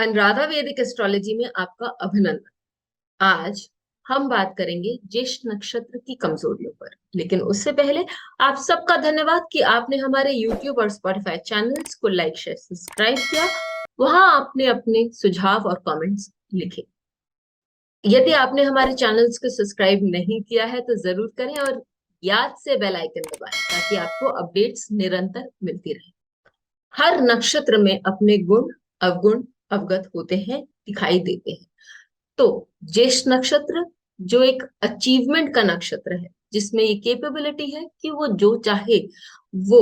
अनुराधा वैदिक एस्ट्रोलॉजी में आपका अभिनंदन। आज हम बात करेंगे ज्येष्ठ नक्षत्र की कमजोरियों पर, लेकिन उससे पहले आप सबका धन्यवाद कि आपने हमारे YouTube और Spotify चैनल्स को लाइक शेयर सब्सक्राइब किया। वहां आपने अपने सुझाव और कमेंट्स लिखे। यदि आपने हमारे चैनल्स को सब्सक्राइब नहीं किया है तो जरूर करें और याद से बेल आइकन दबाएं ताकि आपको अपडेट्स निरंतर मिलती रहे। हर नक्षत्र में अपने गुण अवगुण अवगत होते हैं, दिखाई देते हैं। तो ज्येष्ठ नक्षत्र जो एक अचीवमेंट का नक्षत्र है, जिसमें ये कैपेबिलिटी है कि वो जो चाहे वो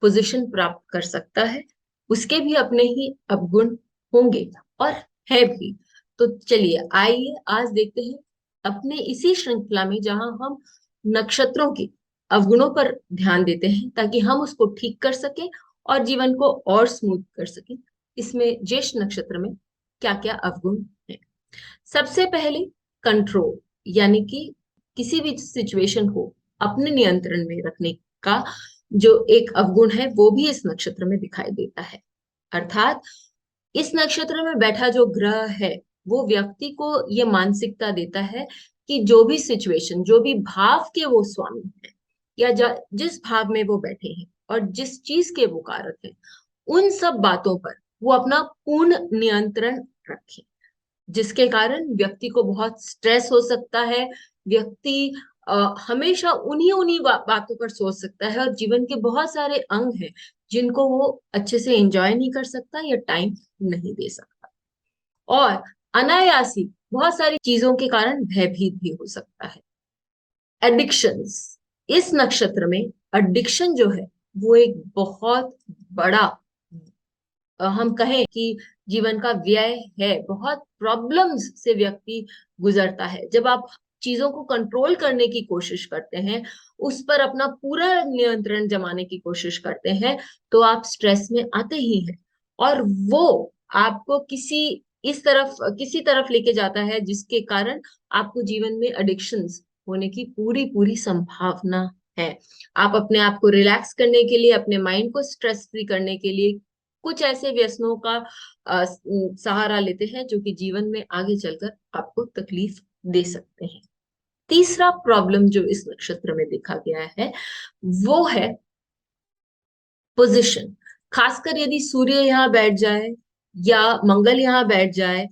पोजीशन प्राप्त कर सकता है, उसके भी अपने ही अवगुण होंगे और है भी। तो चलिए आइए आज देखते हैं अपने इसी श्रृंखला में, जहां हम नक्षत्रों के अवगुणों पर ध्यान देते हैं ताकि हम उसको ठीक कर सकें और जीवन को और स्मूथ कर सकें। इसमें ज्येष्ठ नक्षत्र में क्या क्या अवगुण है। सबसे पहले कंट्रोल, यानी कि किसी भी सिचुएशन को अपने नियंत्रण में रखने का जो एक अवगुण है वो भी इस नक्षत्र में दिखाई देता है। अर्थात इस नक्षत्र में बैठा जो ग्रह है वो व्यक्ति को ये मानसिकता देता है कि जो भी सिचुएशन, जो भी भाव के वो स्वामी है या जिस भाव में वो बैठे हैं और जिस चीज के वो कारक है, उन सब बातों पर वो अपना पूर्ण नियंत्रण रखें, जिसके कारण व्यक्ति को बहुत स्ट्रेस हो सकता है। व्यक्ति हमेशा उन्हीं उन्हीं बातों पर सोच सकता है और जीवन के बहुत सारे अंग हैं जिनको वो अच्छे से एंजॉय नहीं कर सकता या टाइम नहीं दे सकता। और अनायासी बहुत सारी चीजों के कारण भयभीत भी हो सकता है। एडिक्शंस, इस नक्षत्र में एडिक्शन जो है वो एक बहुत बड़ा, हम कहें कि जीवन का व्यय है। बहुत प्रॉब्लम्स से व्यक्ति गुजरता है। जब आप चीजों को कंट्रोल करने की कोशिश करते हैं, उस पर अपना पूरा नियंत्रण जमाने की कोशिश करते हैं, तो आप स्ट्रेस में आते ही हैं। और वो आपको किसी तरफ लेके जाता है, जिसके कारण आपको जीवन में एडिक्शंस होने की पूरी पूरी संभावना है। आप अपने आप को रिलैक्स करने के लिए, अपने माइंड को स्ट्रेस फ्री करने के लिए कुछ ऐसे व्यसनों का सहारा लेते हैं जो कि जीवन में आगे चलकर आपको तकलीफ दे सकते हैं। तीसरा प्रॉब्लम जो इस नक्षत्र में देखा गया है वो है पोजिशन। खासकर यदि सूर्य यहाँ बैठ जाए या मंगल यहाँ बैठ जाए,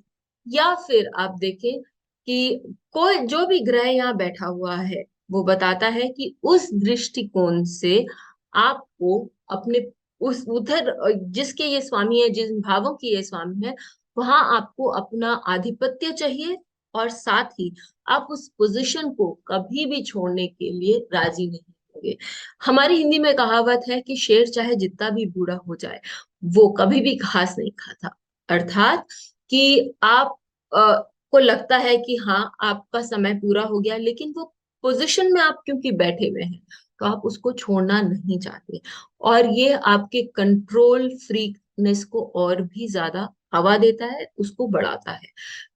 या फिर आप देखें कि कोई जो भी ग्रह यहाँ बैठा हुआ है, वो बताता है कि उस दृष्टिकोण से आपको अपने उस उधर जिसके ये स्वामी है, जिन भावों की ये स्वामी है, वहां आपको अपना आधिपत्य चाहिए। और साथ ही आप उस पोजीशन को कभी भी छोड़ने के लिए राजी नहीं होंगे। हमारी हिंदी में कहावत है कि शेर चाहे जितना भी बूढ़ा हो जाए, वो कभी भी घास नहीं खाता। अर्थात कि आप को लगता है कि हाँ आपका समय पूरा हो गया, लेकिन वो पोजीशन में आप क्योंकि बैठे हुए हैं, तो आप उसको छोड़ना नहीं चाहते। और ये आपके कंट्रोल फ्रीकनेस को और भी ज्यादा हवा देता है, उसको बढ़ाता है।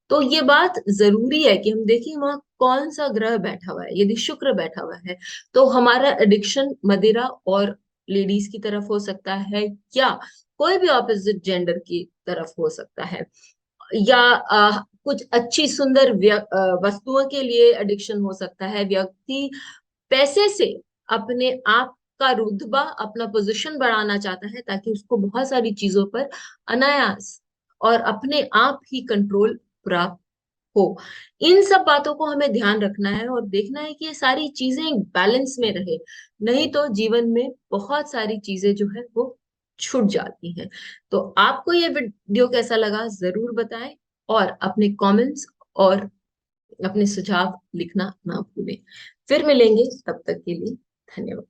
तो ये बात जरूरी है कि हम देखें वहां कौन सा ग्रह बैठा हुआ है। यदि शुक्र बैठा हुआ है तो हमारा एडिक्शन मदिरा और लेडीज की तरफ हो सकता है, या कोई भी ऑपोजिट जेंडर की तरफ हो सकता है, या कुछ अच्छी सुंदर वस्तुओं के लिए एडिक्शन हो सकता है। व्यक्ति पैसे से अपने आप का रुतबा, अपना पोजीशन बढ़ाना चाहता है ताकि उसको बहुत सारी चीजों पर अनायास और अपने आप ही कंट्रोल प्राप्त हो। इन सब बातों को हमें ध्यान रखना है और देखना है कि ये सारी चीजें बैलेंस में रहे, नहीं तो जीवन में बहुत सारी चीजें जो है वो छूट जाती हैं। तो आपको ये वीडियो कैसा लगा जरूर बताएं और अपने कमेंट्स और अपने सुझाव लिखना ना भूलें। फिर मिलेंगे, तब तक के लिए धन्यवाद।